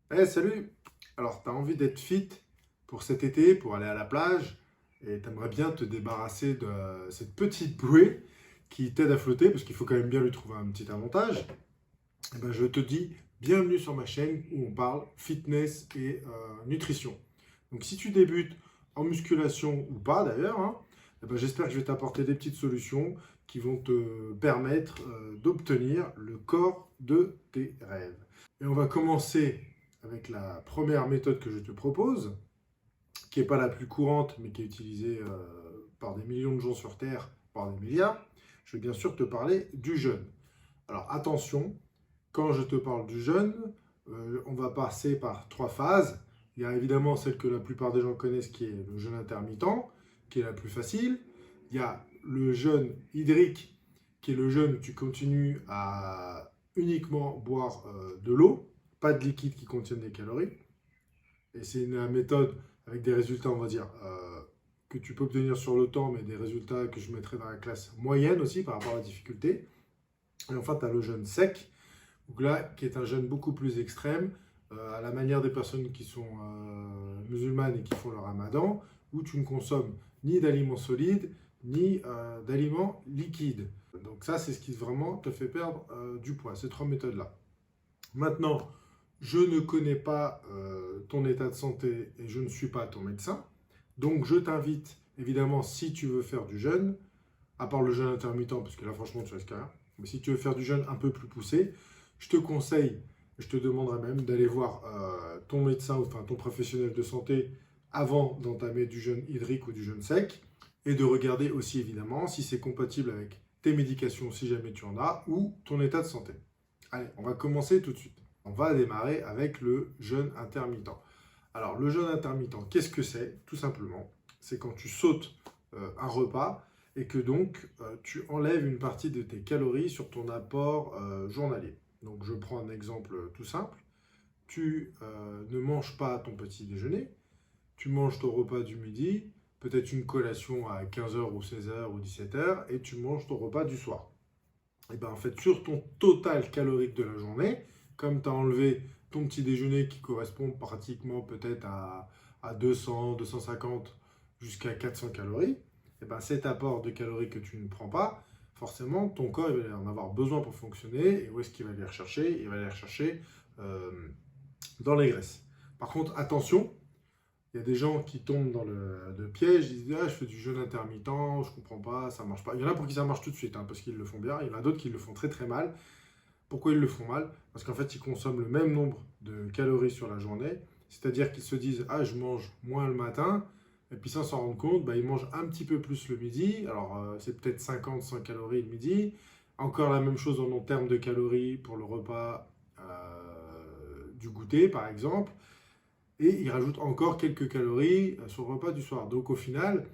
Salut! Alors, tu as envie d'être fit pour cet été, pour aller à la plage, et tu aimerais bien te débarrasser de cette petite bouée qui t'aide à flotter, parce qu'il faut quand même bien lui trouver un petit avantage. Eh ben, je te dis bienvenue sur ma chaîne où on parle fitness et nutrition. Donc, si tu débutes en musculation ou pas d'ailleurs, eh ben, j'espère que je vais t'apporter des petites solutions qui vont te permettre d'obtenir le corps de tes rêves. Et on va commencer avec la première méthode que je te propose, qui n'est pas la plus courante, mais qui est utilisée par des millions de gens sur Terre, par des milliards. Je vais bien sûr te parler du jeûne. Alors attention, quand je te parle du jeûne, on va passer par trois phases. Il y a évidemment celle que la plupart des gens connaissent, qui est le jeûne intermittent, qui est la plus facile. Il y a le jeûne hydrique, qui est le jeûne où tu continues à uniquement boire de l'eau, pas de liquide qui contiennent des calories. Et c'est une méthode avec des résultats, on va dire, que tu peux obtenir sur le temps, mais des résultats que je mettrai dans la classe moyenne aussi par rapport à la difficulté. Et enfin, tu as le jeûne sec, donc là, qui est un jeûne beaucoup plus extrême, à la manière des personnes qui sont musulmanes et qui font le ramadan, où tu ne consommes ni d'aliments solides, ni d'aliments liquides. Donc ça, c'est ce qui vraiment te fait perdre du poids, ces trois méthodes-là. Maintenant, je ne connais pas ton état de santé et je ne suis pas ton médecin. Donc, je t'invite, évidemment, si tu veux faire du jeûne, à part le jeûne intermittent, parce que là, franchement, tu risques rien. Mais si tu veux faire du jeûne un peu plus poussé, je te conseille, je te demanderai même d'aller voir ton médecin, enfin ton professionnel de santé, avant d'entamer du jeûne hydrique ou du jeûne sec, et de regarder aussi, évidemment, si c'est compatible avec tes médications, si jamais tu en as, ou ton état de santé. Allez, on va commencer tout de suite. On va démarrer avec le jeûne intermittent. Alors, le jeûne intermittent, qu'est-ce que c'est? Tout simplement, c'est quand tu sautes un repas et que donc tu enlèves une partie de tes calories sur ton apport journalier. Donc, je prends un exemple tout simple. Tu ne manges pas ton petit déjeuner, tu manges ton repas du midi, peut-être une collation à 15h ou 16h ou 17h, et tu manges ton repas du soir. Et bien en fait, sur ton total calorique de la journée, comme tu as enlevé ton petit déjeuner qui correspond pratiquement peut-être à 200, 250 jusqu'à 400 calories, et ben cet apport de calories que tu ne prends pas, forcément ton corps il va en avoir besoin pour fonctionner. Et où est-ce qu'il va les rechercher? Il va les rechercher euh, dans les graisses. Par contre, attention, il y a des gens qui tombent dans le piège, ils disent ah, je fais du jeûne intermittent, je comprends pas, ça marche pas. Il y en a pour qui ça marche tout de suite, parce qu'ils le font bien. Il y en a d'autres qui le font très très mal. Pourquoi ils le font mal? Parce qu'en fait, ils consomment le même nombre de calories sur la journée. C'est-à-dire qu'ils se disent ah, je mange moins le matin. Et puis sans s'en rendre compte, ils mangent un petit peu plus le midi. Alors c'est peut-être 50, 100 calories le midi. Encore la même chose en termes de calories pour le repas du goûter, par exemple. Et il rajoute encore quelques calories sur le repas du soir. Donc au final,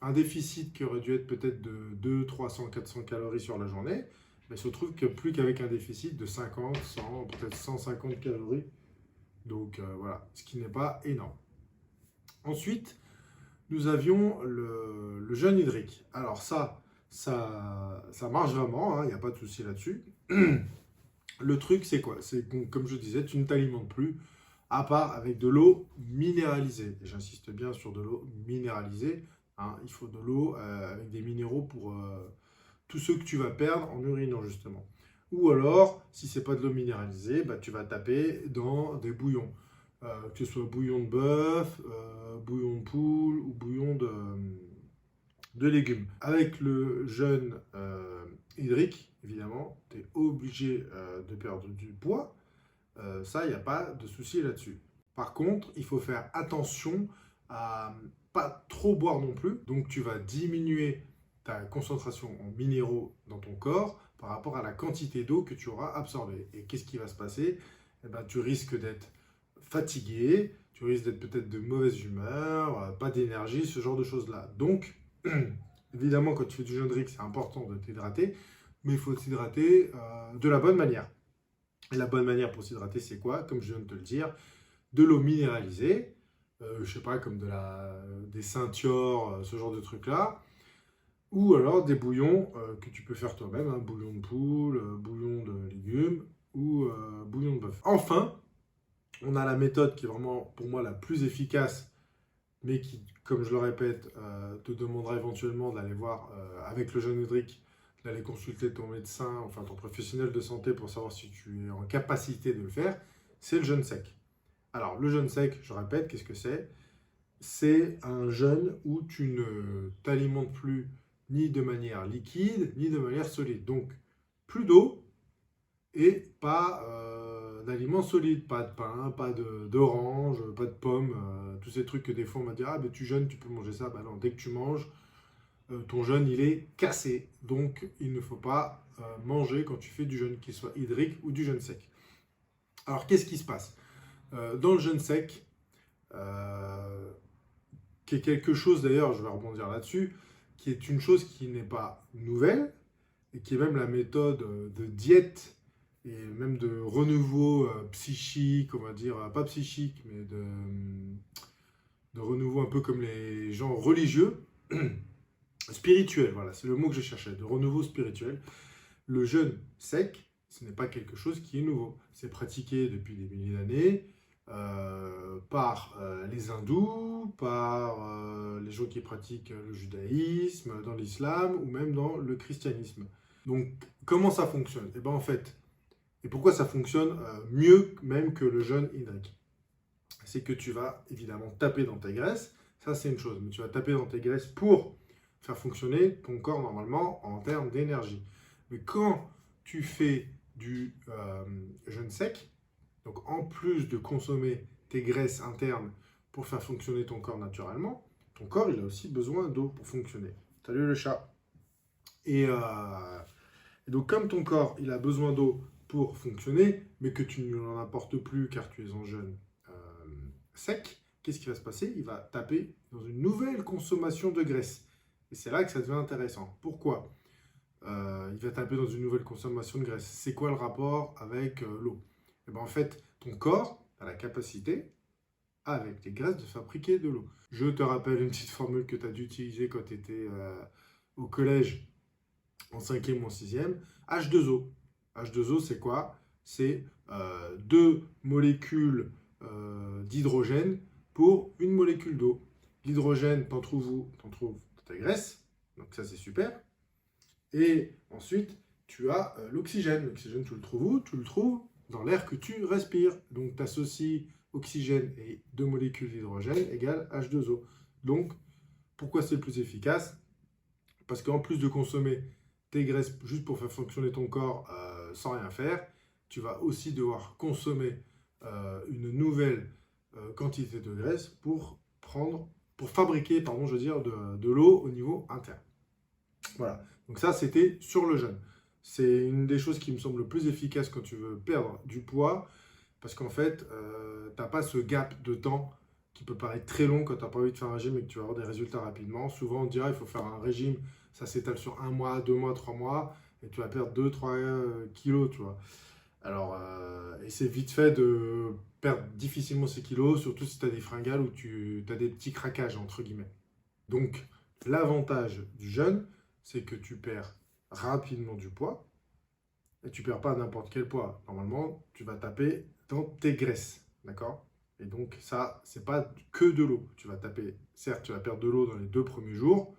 un déficit qui aurait dû être peut-être de 200, 300, 400 calories sur la journée, se trouve que plus qu'avec un déficit de 50, 100, peut-être 150 calories. Donc voilà, ce qui n'est pas énorme. Ensuite, nous avions le jeûne hydrique. Alors ça marche vraiment, il n'y a pas de souci là-dessus. Le truc, c'est quoi? C'est que, comme je disais, tu ne t'alimentes plus, à part avec de l'eau minéralisée. Et j'insiste bien sur de l'eau minéralisée. Il faut de l'eau avec des minéraux pour tous ceux que tu vas perdre en urinant, justement. Ou alors, si c'est pas de l'eau minéralisée, tu vas taper dans des bouillons. Que ce soit bouillon de bœuf, bouillon de poule ou bouillon de légumes. Avec le jeûne hydrique, évidemment, tu es obligé de perdre du poids. Ça, il n'y a pas de souci là-dessus. Par contre, il faut faire attention à pas trop boire non plus. Donc, tu vas diminuer ta concentration en minéraux dans ton corps par rapport à la quantité d'eau que tu auras absorbée. Et qu'est-ce qui va se passer? Tu risques d'être fatigué, tu risques d'être peut-être de mauvaise humeur, pas d'énergie, ce genre de choses-là. Donc, évidemment, quand tu fais du jeûne hydrique, c'est important de t'hydrater, mais il faut s'hydrater de la bonne manière. Et la bonne manière pour s'hydrater, c'est quoi? Comme je viens de te le dire, de l'eau minéralisée, je sais pas, comme des Saint-Thior, ce genre de trucs-là, ou alors des bouillons que tu peux faire toi-même, bouillon de poule, bouillon de légumes ou bouillon de bœuf. Enfin, On a la méthode qui est vraiment, pour moi, la plus efficace, mais qui, comme je le répète, te demandera éventuellement d'aller voir avec le jeûne hydrique, d'aller consulter ton médecin, enfin ton professionnel de santé pour savoir si tu es en capacité de le faire, c'est le jeûne sec. Alors, le jeûne sec, je répète, qu'est-ce que c'est? C'est un jeûne où tu ne t'alimentes plus ni de manière liquide, ni de manière solide. Donc, plus d'eau et pas d'aliments solides, pas de pain, pas d'orange, pas de pommes, tous ces trucs que des fois on va dire, ah ben tu jeûnes, tu peux manger ça. Ben non, dès que tu manges, ton jeûne il est cassé. Donc, il ne faut pas manger quand tu fais du jeûne, qu'il soit hydrique ou du jeûne sec. Alors, qu'est-ce qui se passe? Dans le jeûne sec, euh, qui est quelque chose d'ailleurs, je vais rebondir là-dessus, qui est une chose qui n'est pas nouvelle, et qui est même la méthode de diète et même de renouveau psychique, on va dire, pas psychique, mais de renouveau un peu comme les gens religieux, spirituel, voilà, c'est le mot que je cherchais, de renouveau spirituel. Le jeûne sec, ce n'est pas quelque chose qui est nouveau. C'est pratiqué depuis des milliers d'années par les hindous, par les gens qui pratiquent le judaïsme, dans l'islam ou même dans le christianisme. Donc, comment ça fonctionne? Et bien en fait, et pourquoi ça fonctionne mieux même que le jeûne hydrique? C'est que tu vas évidemment taper dans tes graisses, ça c'est une chose, mais tu vas taper dans tes graisses pour faire fonctionner ton corps normalement en termes d'énergie. Mais quand tu fais du jeûne sec, donc en plus de consommer tes graisses internes pour faire fonctionner ton corps naturellement, ton corps il a aussi besoin d'eau pour fonctionner. Salut le chat. Et, donc comme ton corps il a besoin d'eau pour fonctionner, mais que tu ne l'en apportes plus car tu es en jeûne sec, qu'est-ce qui va se passer? Il va taper dans une nouvelle consommation de graisse. Et c'est là que ça devient intéressant. Pourquoi? Il va taper dans une nouvelle consommation de graisse. C'est quoi le rapport avec l'eau? Et bien en fait, ton corps a la capacité, avec les graisses, de fabriquer de l'eau. Je te rappelle une petite formule que tu as dû utiliser quand tu étais au collège, en 5e ou en 6e. H2O. H2O, c'est quoi? C'est deux molécules d'hydrogène pour une molécule d'eau. L'hydrogène, t'en trouves où? T'en trouves dans ta graisse. Donc ça, c'est super. Et ensuite, tu as l'oxygène. L'oxygène, tu le trouves où? Tu le trouves dans l'air que tu respires. Donc, tu associes oxygène et deux molécules d'hydrogène égale H2O. Donc, pourquoi c'est le plus efficace? Parce qu'en plus de consommer tes graisses juste pour faire fonctionner ton corps sans rien faire, tu vas aussi devoir consommer une nouvelle quantité de graisse pour fabriquer, pardon, je veux dire, de l'eau au niveau interne. Voilà. Donc ça, c'était sur le jeûne. C'est une des choses qui me semble le plus efficace quand tu veux perdre du poids, parce qu'en fait, tu n'as pas ce gap de temps qui peut paraître très long quand tu n'as pas envie de faire un régime et que tu vas avoir des résultats rapidement. Souvent, on dirait qu'il faut faire un régime, ça s'étale sur 1 mois, 2 mois, 3 mois, et tu vas perdre 2-3 kilos, tu vois. Alors, et c'est vite fait de perdre difficilement ces kilos, surtout si tu as des fringales ou tu as des petits craquages, entre guillemets. Donc, l'avantage du jeûne, c'est que tu perds rapidement du poids, et tu perds pas n'importe quel poids. Normalement, tu vas taper dans tes graisses, d'accord? Et donc ça, c'est pas que de l'eau. Tu vas taper, certes, tu vas perdre de l'eau dans les 2 premiers jours,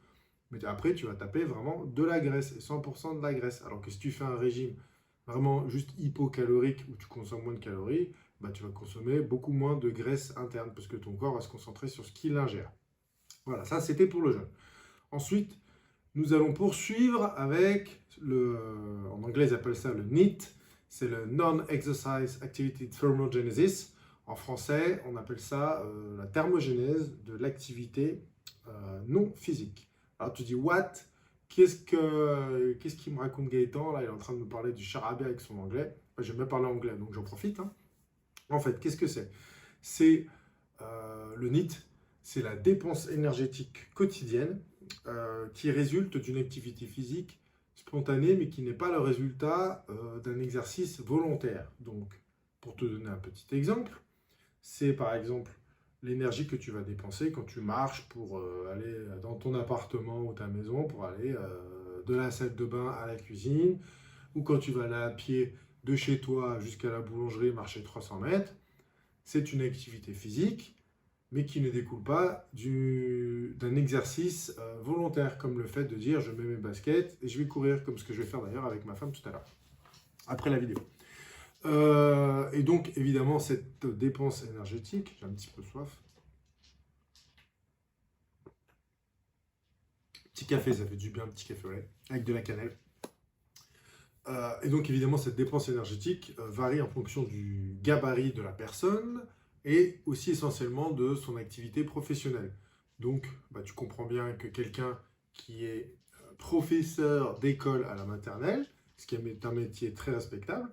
mais après, tu vas taper vraiment de la graisse, et 100% de la graisse. Alors que si tu fais un régime vraiment juste hypocalorique, où tu consommes moins de calories, bah, tu vas consommer beaucoup moins de graisse interne, parce que ton corps va se concentrer sur ce qu'il ingère. Voilà, ça c'était pour le jeûne. Ensuite, nous allons poursuivre avec en anglais ils appellent ça le NEAT, c'est le Non-Exercise Activity Thermogenesis. En français, on appelle ça la thermogénèse de l'activité non physique. Alors tu dis, what? Qu'est-ce qu'il me raconte Gaëtan? Là, il est en train de me parler du charabia avec son anglais. Enfin, j'aime bien parler anglais, donc j'en profite. Hein. En fait, qu'est-ce que c'est? C'est le NEAT, c'est la dépense énergétique quotidienne qui résulte d'une activité physique spontanée, mais qui n'est pas le résultat d'un exercice volontaire. Donc, pour te donner un petit exemple, c'est par exemple l'énergie que tu vas dépenser quand tu marches pour aller dans ton appartement ou ta maison, pour aller de la salle de bain à la cuisine, ou quand tu vas aller à pied de chez toi jusqu'à la boulangerie, marcher 300 mètres. c'est une activité physique, mais qui ne découle pas d'un exercice volontaire, comme le fait de dire je mets mes baskets et je vais courir, comme ce que je vais faire d'ailleurs avec ma femme tout à l'heure, après la vidéo. Et donc, évidemment, cette dépense énergétique, j'ai un petit peu soif. Petit café, ça fait du bien, petit café au lait, avec de la cannelle. Et donc, évidemment, cette dépense énergétique varie en fonction du gabarit de la personne et aussi essentiellement de son activité professionnelle. Donc, tu comprends bien que quelqu'un qui est professeur d'école à la maternelle, ce qui est un métier très respectable,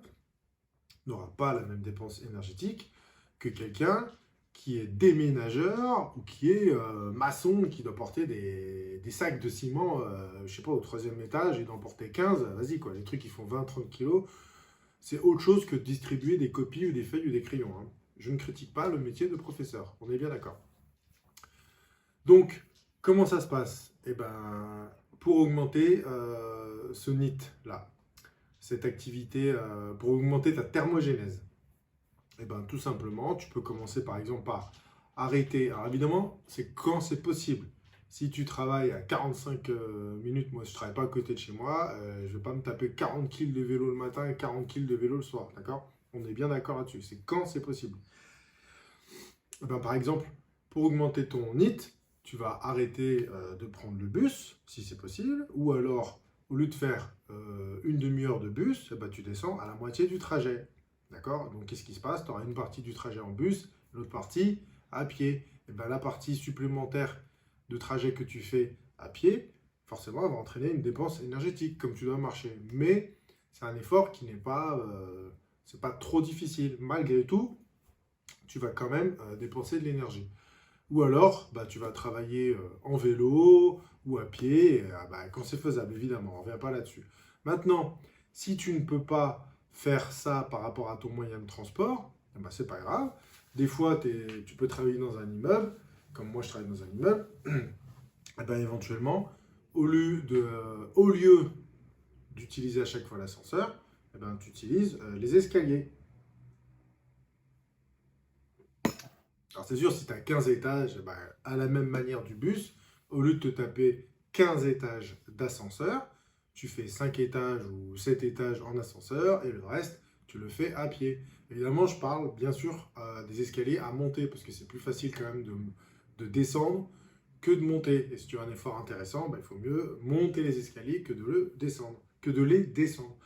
n'aura pas la même dépense énergétique que quelqu'un qui est déménageur ou qui est maçon, qui doit porter des sacs de ciment, je sais pas, au 3e étage et d'en porter 15, vas-y quoi, les trucs qui font 20-30 kilos, c'est autre chose que de distribuer des copies ou des feuilles ou des crayons. Hein. Je ne critique pas le métier de professeur, on est bien d'accord. Donc, comment ça se passe? Eh ben, pour augmenter ce NEAT-là, cette activité, pour augmenter ta thermogénèse, eh ben, tout simplement, tu peux commencer par exemple par arrêter. Alors évidemment, c'est quand c'est possible. Si tu travailles à 45 minutes, moi je ne travaille pas à côté de chez moi, je ne vais pas me taper 40 kills de vélo le matin et 40 kills de vélo le soir, d'accord? On est bien d'accord là-dessus, c'est quand c'est possible. Eh ben, par exemple, pour augmenter ton NEAT, tu vas arrêter de prendre le bus, si c'est possible, ou alors, au lieu de faire une demi-heure de bus, eh ben, tu descends à la moitié du trajet. D'accord? Donc, qu'est-ce qui se passe? Tu auras une partie du trajet en bus, l'autre partie à pied. Et ben, la partie supplémentaire de trajet que tu fais à pied, forcément, va entraîner une dépense énergétique, comme tu dois marcher. Mais c'est un effort qui n'est pas, c'est pas trop difficile. Malgré tout, tu vas quand même dépenser de l'énergie. Ou alors, tu vas travailler en vélo ou à pied, quand c'est faisable, évidemment, on ne revient pas là-dessus. Maintenant, si tu ne peux pas faire ça par rapport à ton moyen de transport, c'est pas grave. Des fois, tu peux travailler dans un immeuble, comme moi je travaille dans un immeuble, éventuellement, au lieu d'utiliser à chaque fois l'ascenseur, tu utilises les escaliers. Alors c'est sûr, si tu as 15 étages, à la même manière du bus, au lieu de te taper 15 étages d'ascenseur, tu fais 5 étages ou 7 étages en ascenseur et le reste, tu le fais à pied. Évidemment, je parle bien sûr des escaliers à monter parce que c'est plus facile quand même de descendre que de monter. Et si tu as un effort intéressant, il faut mieux monter les escaliers que de les descendre.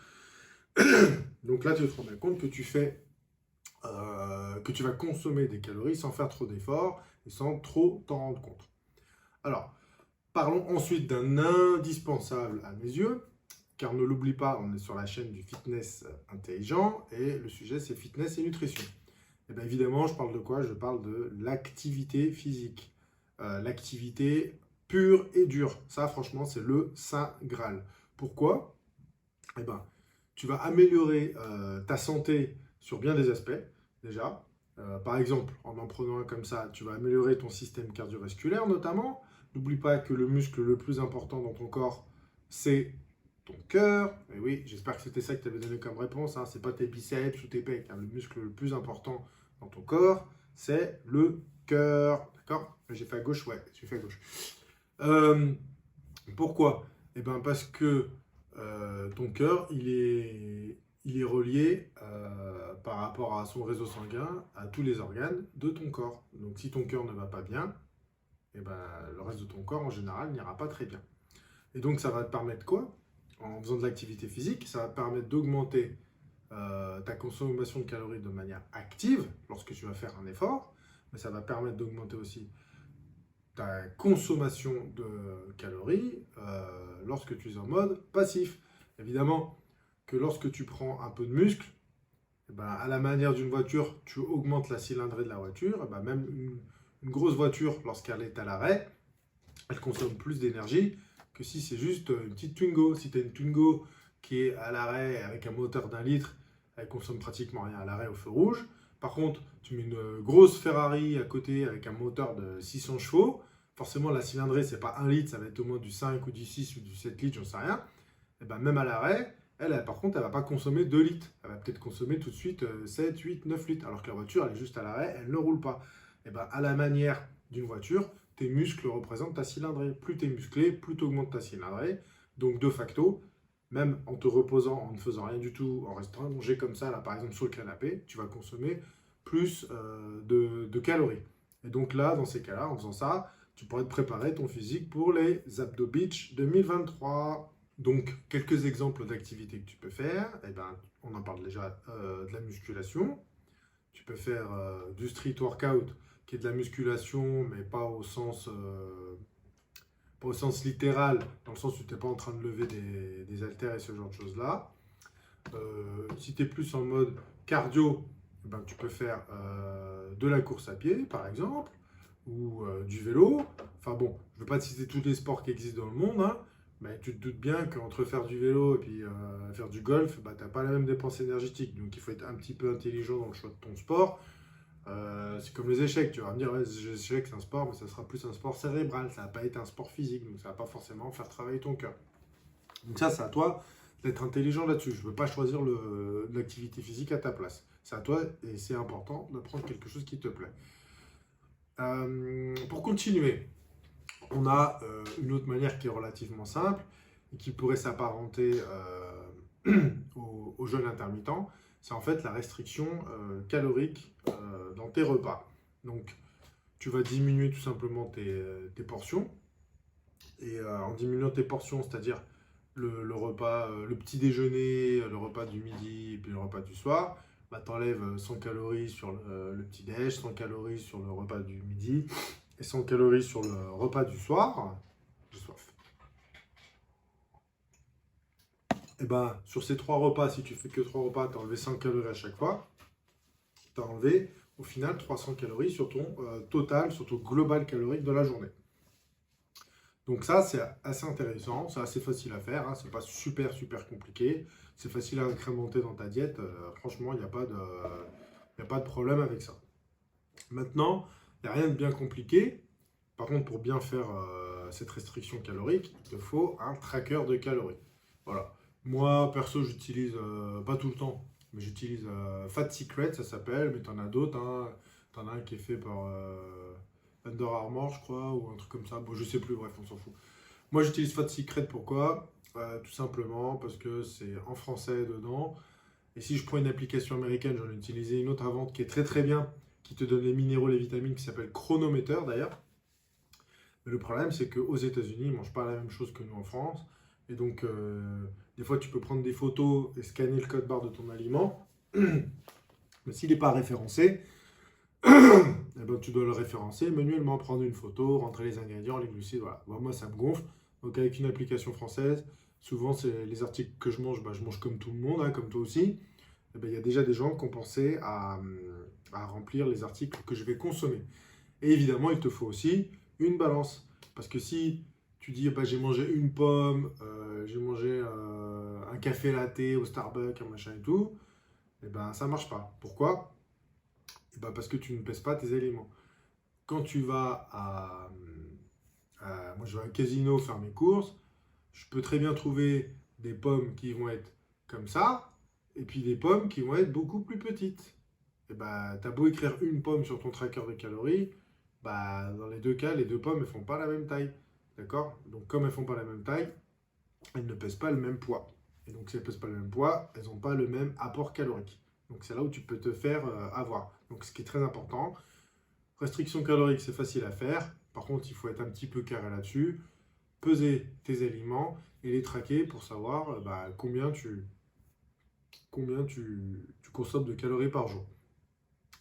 Donc là, tu te rends bien compte que que tu vas consommer des calories sans faire trop d'efforts et sans trop t'en rendre compte. Alors, parlons ensuite d'un indispensable à mes yeux, car ne l'oublie pas, on est sur la chaîne du fitness intelligent et le sujet c'est fitness et nutrition. Et bien évidemment, je parle de quoi? Je parle de l'activité physique, l'activité pure et dure. Ça, franchement, c'est le Saint Graal. Pourquoi? Eh ben, tu vas améliorer ta santé sur bien des aspects, déjà. Par exemple, en prenant un comme ça, tu vas améliorer ton système cardiovasculaire notamment. N'oublie pas que le muscle le plus important dans ton corps, c'est ton cœur. Et oui, j'espère que c'était ça que tu avais donné comme réponse. Hein. Ce n'est pas tes biceps ou tes pecs. Hein. Le muscle le plus important dans ton corps, c'est le cœur. D'accord? J'ai fait à gauche? Ouais, j'ai fait à gauche. Pourquoi? Eh bien, parce que ton cœur, il est relié par rapport à son réseau sanguin à tous les organes de ton corps. Donc si ton cœur ne va pas bien, eh ben, le reste de ton corps en général n'ira pas très bien. Et donc ça va te permettre quoi? En faisant de l'activité physique, ça va te permettre d'augmenter ta consommation de calories de manière active lorsque tu vas faire un effort, mais ça va permettre d'augmenter aussi ta consommation de calories lorsque tu es en mode passif. Évidemment que lorsque tu prends un peu de muscle, à la manière d'une voiture, tu augmentes la cylindrée de la voiture. Même une grosse voiture, lorsqu'elle est à l'arrêt, elle consomme plus d'énergie que si c'est juste une petite Twingo. Si tu as une Twingo qui est à l'arrêt avec un moteur d'1 litre, elle consomme pratiquement rien à l'arrêt au feu rouge. Par contre, tu mets une grosse Ferrari à côté avec un moteur de 600 chevaux. Forcément, la cylindrée, c'est pas 1 litre, ça va être au moins du 5 ou du 6 ou du 7 litres, j'en sais rien. Et même à l'arrêt, Elle, par contre, elle ne va pas consommer 2 litres. Elle va peut-être consommer tout de suite 7, 8, 9 litres. Alors que la voiture, elle est juste à l'arrêt, elle ne roule pas. Et ben, à la manière d'une voiture, tes muscles représentent ta cylindrée. Plus tu es musclé, plus tu augmentes ta cylindrée. Donc, de facto, même en te reposant, en ne faisant rien du tout, en restant allongé comme ça, là, par exemple, sur le canapé, tu vas consommer plus de calories. Et donc là, dans ces cas-là, en faisant ça, tu pourrais te préparer ton physique pour les Abdo Beach 2023. Donc, quelques exemples d'activités que tu peux faire. Eh ben, on en parle déjà de la musculation. Tu peux faire du street workout, qui est de la musculation, mais pas au sens littéral, dans le sens où tu n'es pas en train de lever des haltères et ce genre de choses-là. Si tu es plus en mode cardio, eh ben, tu peux faire de la course à pied, par exemple, ou du vélo. Enfin bon, je ne veux pas te citer tous les sports qui existent dans le monde, hein, mais tu te doutes bien qu'entre faire du vélo et puis faire du golf, bah, tu n'as pas la même dépense énergétique. Donc il faut être un petit peu intelligent dans le choix de ton sport. C'est comme les échecs, tu vas me dire, ouais, les échecs c'est un sport, mais ça sera plus un sport cérébral, ça va pas être un sport physique, donc ça va pas forcément faire travailler ton cœur. Donc ça, c'est à toi d'être intelligent là-dessus. Je ne veux pas choisir l'activité physique à ta place. C'est à toi et c'est important de prendre quelque chose qui te plaît. Pour continuer, on a une autre manière qui est relativement simple et qui pourrait s'apparenter au jeûne intermittent. C'est en fait la restriction calorique dans tes repas. Donc, tu vas diminuer tout simplement tes portions. Et en diminuant tes portions, c'est-à-dire le repas, le petit déjeuner, le repas du midi et puis le repas du soir, bah, tu enlèves 100 calories sur le petit déj, 100 calories sur le repas du midi et 100 calories sur le repas du soir. J'ai soif. Et ben sur ces 3 repas, si tu fais que 3 repas, tu as enlevé 100 calories à chaque fois. Tu as enlevé au final 300 calories sur ton total, sur ton global calorique de la journée. Donc ça, c'est assez intéressant, c'est assez facile à faire, hein, c'est pas super compliqué, c'est facile à incrémenter dans ta diète, franchement, il n'y a pas de problème avec ça. Maintenant, il n'y a rien de bien compliqué. Par contre, pour bien faire cette restriction calorique, il te faut un tracker de calories. Voilà. Moi, perso, j'utilise, pas tout le temps, mais j'utilise Fat Secret, ça s'appelle, mais tu en as d'autres, hein. Tu en as un qui est fait par Under Armour, je crois, ou un truc comme ça. Bon, je sais plus, bref, on s'en fout. Moi, j'utilise Fat Secret, pourquoi? Tout simplement parce que c'est en français dedans. Et si je prends une application américaine, j'en ai utilisé une autre avant qui est très bien, qui te donne les minéraux, les vitamines, qui s'appelle Chronometer d'ailleurs. Mais le problème, c'est qu'aux États-Unis, ils ne mangent pas la même chose que nous en France. Et donc, des fois, tu peux prendre des photos et scanner le code barre de ton aliment. Mais s'il n'est pas référencé, eh ben, tu dois le référencer manuellement, prendre une photo, rentrer les ingrédients, les glucides, voilà. Bon, moi, ça me gonfle. Donc, avec une application française, souvent, c'est les articles que je mange, bah, je mange comme tout le monde, hein, comme toi aussi. Eh ben, il y a déjà des gens qui ont pensé à remplir les articles que je vais consommer. Et évidemment, il te faut aussi une balance. Parce que si tu dis, bah, j'ai mangé une pomme, j'ai mangé un café latte au Starbucks, un machin et tout, eh ben, ça ne marche pas. Pourquoi? Eh ben, parce que tu ne pèses pas tes éléments. Quand tu vas moi, je vais à un casino faire mes courses, je peux très bien trouver des pommes qui vont être comme ça, et puis des pommes qui vont être beaucoup plus petites. Et bah, t'as beau écrire une pomme sur ton tracker de calories, bah, dans les deux cas, les deux pommes ne font pas la même taille. D'accord? Donc, comme elles ne font pas la même taille, elles ne pèsent pas le même poids. Et donc, si elles ne pèsent pas le même poids, elles n'ont pas le même apport calorique. Donc, c'est là où tu peux te faire avoir. Donc, ce qui est très important, restriction calorique, c'est facile à faire. Par contre, il faut être un petit peu carré là-dessus. Peser tes aliments et les traquer pour savoir bah, combien tu consommes de calories par jour.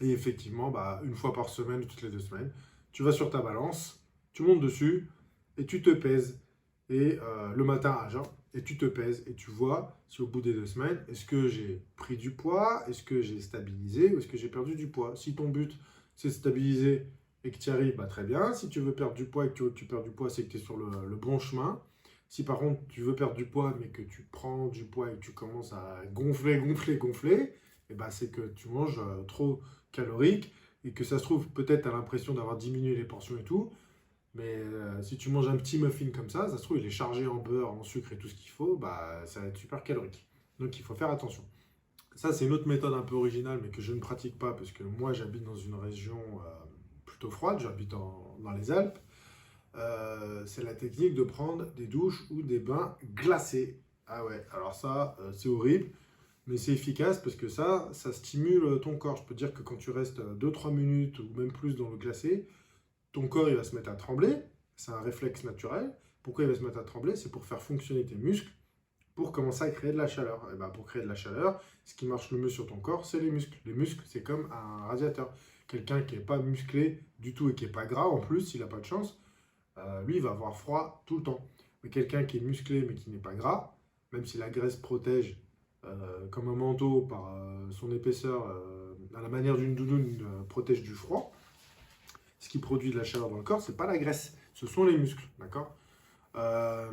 Et effectivement, bah, une fois par semaine ou toutes les 2 semaines, tu vas sur ta balance, tu montes dessus et tu te pèses. Et le matin à jeun, et tu te pèses et tu vois si au bout des 2 semaines, est-ce que j'ai pris du poids, est-ce que j'ai stabilisé ou est-ce que j'ai perdu du poids. Si ton but c'est stabiliser et que tu y arrives, bah, très bien. Si tu veux perdre du poids et que tu veux que tu perds du poids, c'est que tu es sur le bon chemin. Si par contre tu veux perdre du poids mais que tu prends du poids et que tu commences à gonfler, et bah, c'est que tu manges trop calorique et que ça se trouve, peut-être tu as l'impression d'avoir diminué les portions et tout, mais si tu manges un petit muffin comme ça se trouve, il est chargé en beurre, en sucre et tout ce qu'il faut, bah, ça va être super calorique. Donc il faut faire attention. Ça, c'est une autre méthode un peu originale, mais que je ne pratique pas, parce que moi, j'habite dans une région plutôt froide, j'habite dans les Alpes. C'est la technique de prendre des douches ou des bains glacés. Ah ouais, alors ça, c'est horrible, mais c'est efficace parce que ça stimule ton corps. Je peux te dire que quand tu restes 2-3 minutes ou même plus dans le glacé, ton corps il va se mettre à trembler. C'est un réflexe naturel. Pourquoi il va se mettre à trembler? C'est pour faire fonctionner tes muscles, pour commencer à créer de la chaleur. Et ben pour créer de la chaleur, ce qui marche le mieux sur ton corps, c'est les muscles. Les muscles, c'est comme un radiateur. Quelqu'un qui n'est pas musclé du tout et qui n'est pas gras, en plus, s'il n'a pas de chance, lui, il va avoir froid tout le temps. Mais quelqu'un qui est musclé mais qui n'est pas gras, même si la graisse protège comme un manteau par son épaisseur, à la manière d'une doudoune, protège du froid, ce qui produit de la chaleur dans le corps, c'est pas la graisse, ce sont les muscles, d'accord?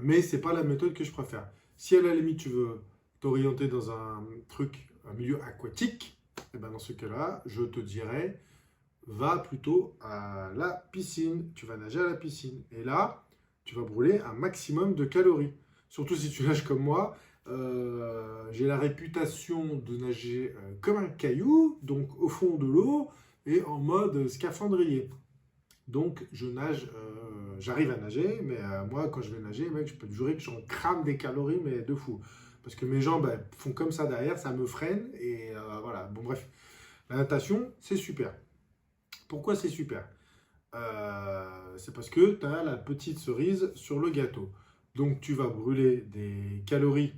Mais c'est pas la méthode que je préfère. Si à la limite tu veux t'orienter dans un truc, un milieu aquatique, et ben dans ce cas-là, je te dirais, va plutôt à la piscine. Tu vas nager à la piscine. Et là, tu vas brûler un maximum de calories. Surtout si tu nages comme moi. J'ai la réputation de nager comme un caillou, donc au fond de l'eau et en mode scaphandrier. Donc je nage, j'arrive à nager, mais moi quand je vais nager, mec, je peux te jurer que j'en crame des calories, mais de fou. Parce que mes jambes font comme ça derrière, ça me freine, et voilà. Bon bref, la natation, c'est super. Pourquoi c'est super? C'est parce que tu as la petite cerise sur le gâteau. Donc tu vas brûler des calories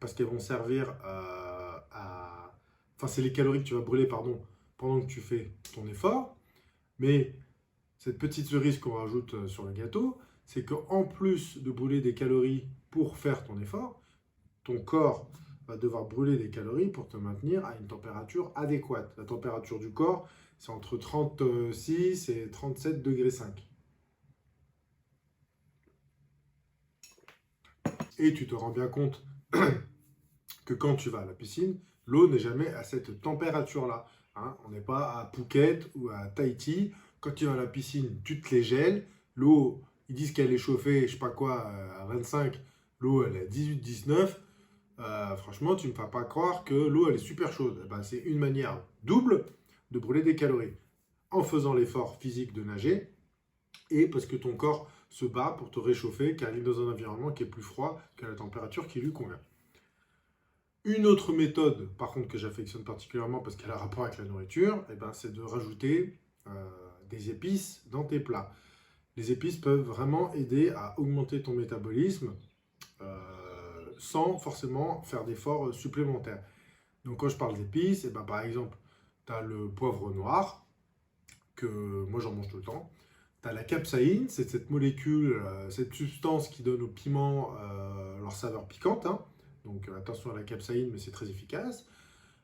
parce qu'elles vont servir à... Enfin, c'est les calories que tu vas brûler, pardon, pendant que tu fais ton effort. Mais cette petite cerise qu'on rajoute sur le gâteau, c'est qu'en plus de brûler des calories pour faire ton effort, ton corps va devoir brûler des calories pour te maintenir à une température adéquate. La température du corps, c'est entre 36 et 37 degrés 5. Et tu te rends bien compte que quand tu vas à la piscine, l'eau n'est jamais à cette température-là. Hein, on n'est pas à Phuket ou à Tahiti. Quand tu vas à la piscine, tu te les gèles. L'eau, ils disent qu'elle est chauffée, je sais pas quoi, à 25. L'eau, elle est à 18-19. Franchement, tu ne me fais pas croire que l'eau, elle est super chaude. Eh ben, c'est une manière double de brûler des calories. En faisant l'effort physique de nager, et parce que ton corps se bat pour te réchauffer, car il est dans un environnement qui est plus froid que la température qui lui convient. Une autre méthode, par contre, que j'affectionne particulièrement parce qu'elle a rapport avec la nourriture, eh ben, c'est de rajouter des épices dans tes plats. Les épices peuvent vraiment aider à augmenter ton métabolisme sans forcément faire d'efforts supplémentaires. Donc quand je parle d'épices, eh ben, par exemple, tu as le poivre noir, que moi j'en mange tout le temps. Tu as la capsaïne, c'est cette molécule, cette substance qui donne aux piments leur saveur piquante. Hein. Donc attention à la capsaïne, mais c'est très efficace.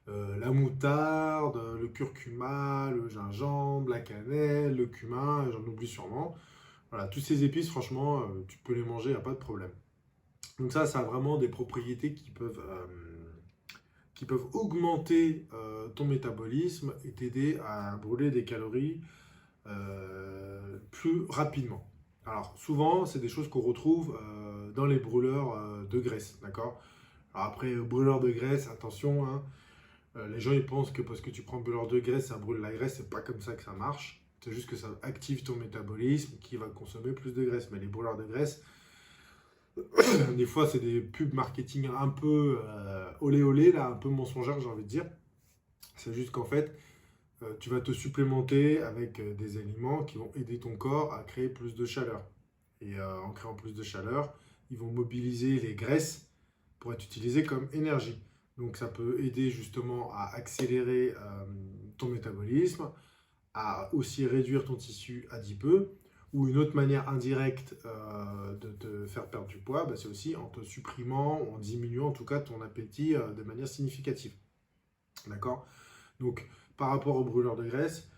La moutarde, le curcuma, le gingembre, la cannelle, le cumin, j'en oublie sûrement. Voilà, toutes ces épices, franchement, tu peux les manger, il n'y a pas de problème. Donc ça a vraiment des propriétés qui peuvent augmenter ton métabolisme et t'aider à brûler des calories plus rapidement. Alors souvent, c'est des choses qu'on retrouve dans les brûleurs de graisse, d'accord? Alors après, brûleur de graisse, attention, hein, les gens ils pensent que parce que tu prends brûleur de graisse, ça brûle la graisse, c'est pas comme ça que ça marche. C'est juste que ça active ton métabolisme qui va consommer plus de graisse. Mais les brûleurs de graisse, des fois, c'est des pubs marketing un peu olé olé, là, un peu mensongère, j'ai envie de dire. C'est juste qu'en fait, tu vas te supplémenter avec des aliments qui vont aider ton corps à créer plus de chaleur. Et en créant plus de chaleur, ils vont mobiliser les graisses pour être utilisées comme énergie. Donc ça peut aider justement à accélérer ton métabolisme, à aussi réduire ton tissu adipeux. Ou une autre manière indirecte de te faire perdre du poids, bah, c'est aussi en te supprimant, en diminuant en tout cas ton appétit de manière significative. D'accord? Donc, par rapport aux brûleurs de graisse,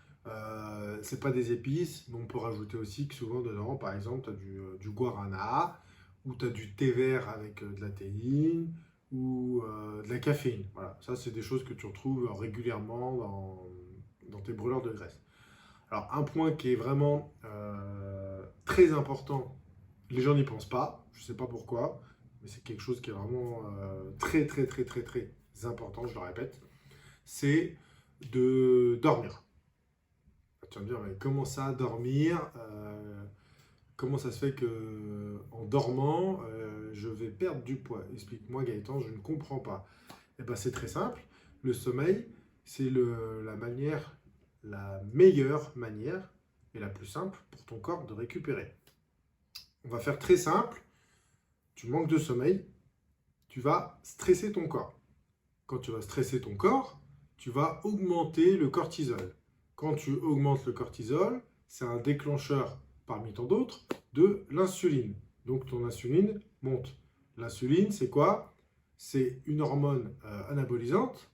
c'est pas des épices, mais on peut rajouter aussi que souvent dedans, par exemple, tu as du guarana, ou tu as du thé vert avec de la théine, ou de la caféine. Voilà, ça c'est des choses que tu retrouves régulièrement dans tes brûleurs de graisse. Alors, un point qui est vraiment très important, les gens n'y pensent pas, je ne sais pas pourquoi, mais c'est quelque chose qui est vraiment très, très, très, très, très important, je le répète, c'est de dormir. Tu vas me dire, mais comment ça, dormir comment ça se fait que en dormant, je vais perdre du poids? Explique-moi, Gaëtan, je ne comprends pas. Eh ben, c'est très simple. Le sommeil, c'est la meilleure manière et la plus simple pour ton corps de récupérer. On va faire très simple. Tu manques de sommeil, tu vas stresser ton corps. Quand tu vas stresser ton corps, tu vas augmenter le cortisol. Quand tu augmentes le cortisol, c'est un déclencheur parmi tant d'autres de l'insuline. Donc ton insuline monte. L'insuline, c'est quoi? C'est une hormone anabolisante,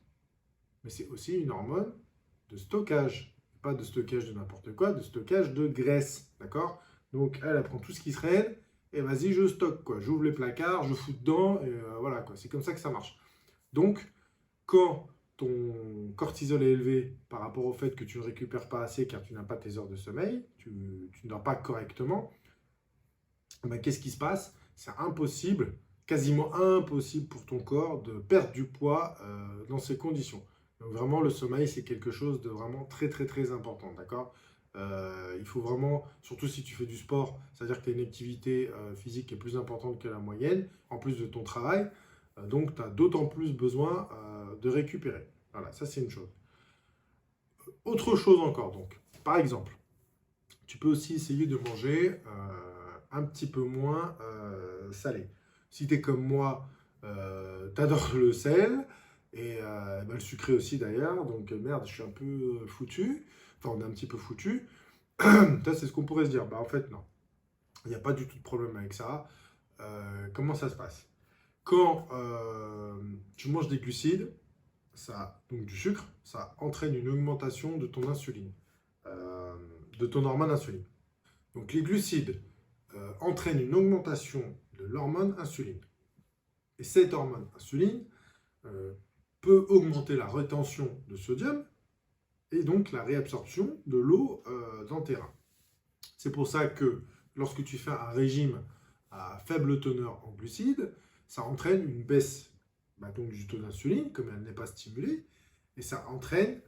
mais c'est aussi une hormone de stockage. Pas de stockage de n'importe quoi, de stockage de graisse. D'accord? Donc elle prend tout ce qui se traîne et vas-y, je stocke, quoi. J'ouvre les placards, je fous dedans, et voilà, quoi. C'est comme ça que ça marche. Donc, quand ton cortisol est élevé par rapport au fait que tu ne récupères pas assez car tu n'as pas tes heures de sommeil, tu ne dors pas correctement, ben, qu'est-ce qui se passe? C'est impossible, quasiment impossible pour ton corps de perdre du poids dans ces conditions. Donc vraiment, le sommeil, c'est quelque chose de vraiment très très très important, d'accord? Il faut vraiment, surtout si tu fais du sport, c'est-à-dire que tu as une activité physique qui est plus importante que la moyenne, en plus de ton travail, donc tu as d'autant plus besoin de récupérer. Voilà, ça c'est une chose. Autre chose encore, donc, par exemple, tu peux aussi essayer de manger un petit peu moins salé. Si tu es comme moi, tu adores le sel, et ben, le sucré aussi d'ailleurs, donc merde, je suis un peu foutu, enfin on est un petit peu foutu. Ça c'est ce qu'on pourrait se dire, bah en fait non, il n'y a pas du tout de problème avec ça. Comment ça se passe? Quand tu manges des glucides, ça, donc du sucre, ça entraîne une augmentation de ton insuline, de ton hormone insuline. Donc les glucides entraînent une augmentation de l'hormone insuline. Et cette hormone insuline peut augmenter la rétention de sodium et donc la réabsorption de l'eau dans tes reins. C'est pour ça que lorsque tu fais un régime à faible teneur en glucides, ça entraîne une baisse donc du taux d'insuline, comme elle n'est pas stimulée, et ça entraîne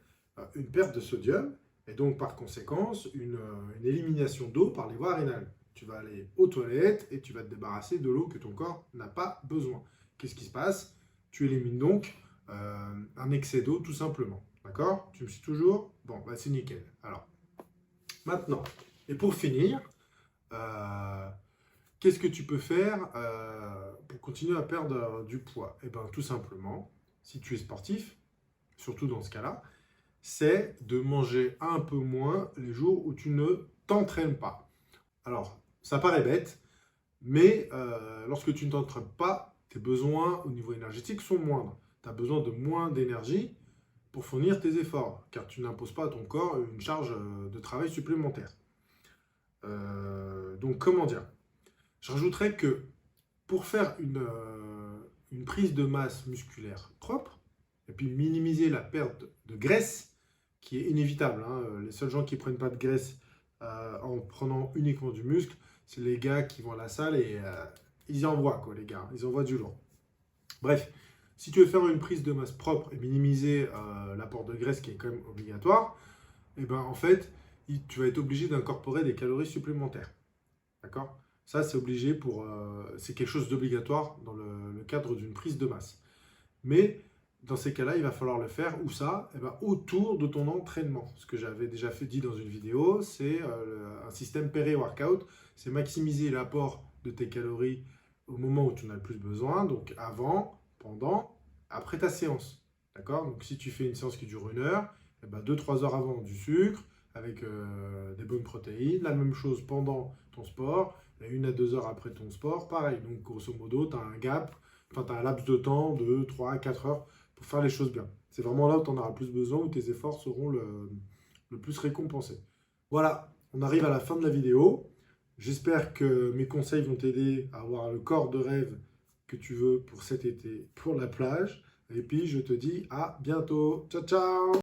une perte de sodium, et donc par conséquence une élimination d'eau par les voies rénales. Tu vas aller aux toilettes et tu vas te débarrasser de l'eau que ton corps n'a pas besoin. Qu'est-ce qui se passe? Tu élimines donc un excès d'eau tout simplement. D'accord? Tu me suis toujours? Bon, bah c'est nickel. Alors, maintenant, et pour finir, qu'est-ce que tu peux faire pour continuer à perdre du poids? Eh bien, tout simplement, si tu es sportif, surtout dans ce cas-là, c'est de manger un peu moins les jours où tu ne t'entraînes pas. Alors, ça paraît bête, mais lorsque tu ne t'entraînes pas, tes besoins au niveau énergétique sont moindres. Tu as besoin de moins d'énergie pour fournir tes efforts, car tu n'imposes pas à ton corps une charge de travail supplémentaire. Donc, comment dire? Je rajouterais que pour faire une prise de masse musculaire propre, et puis minimiser la perte de graisse, qui est inévitable, hein. Les seuls gens qui ne prennent pas de graisse en prenant uniquement du muscle, c'est les gars qui vont à la salle et ils y envoient, quoi, les gars. Ils envoient du lourd. Bref, si tu veux faire une prise de masse propre et minimiser l'apport de graisse qui est quand même obligatoire, et ben en fait, tu vas être obligé d'incorporer des calories supplémentaires. D'accord? Ça, c'est obligé c'est quelque chose d'obligatoire dans le cadre d'une prise de masse. Mais dans ces cas-là, il va falloir le faire, où ça? Eh ben, autour de ton entraînement. Ce que j'avais déjà dit dans une vidéo, c'est un système péré-workout. C'est maximiser l'apport de tes calories au moment où tu en as le plus besoin, donc avant, pendant, après ta séance. D'accord? Donc si tu fais une séance qui dure 1 heure, eh ben, 2-3 heures avant du sucre, avec des bonnes protéines. La même chose pendant ton sport, et 1 à 2 heures après ton sport, pareil. Donc grosso modo, tu as un gap, enfin tu as un laps de temps de 3 à 4 heures pour faire les choses bien. C'est vraiment là où tu en auras le plus besoin, où tes efforts seront le plus récompensés. Voilà, on arrive à la fin de la vidéo. J'espère que mes conseils vont t'aider à avoir le corps de rêve que tu veux pour cet été, pour la plage. Et puis je te dis à bientôt. Ciao, ciao!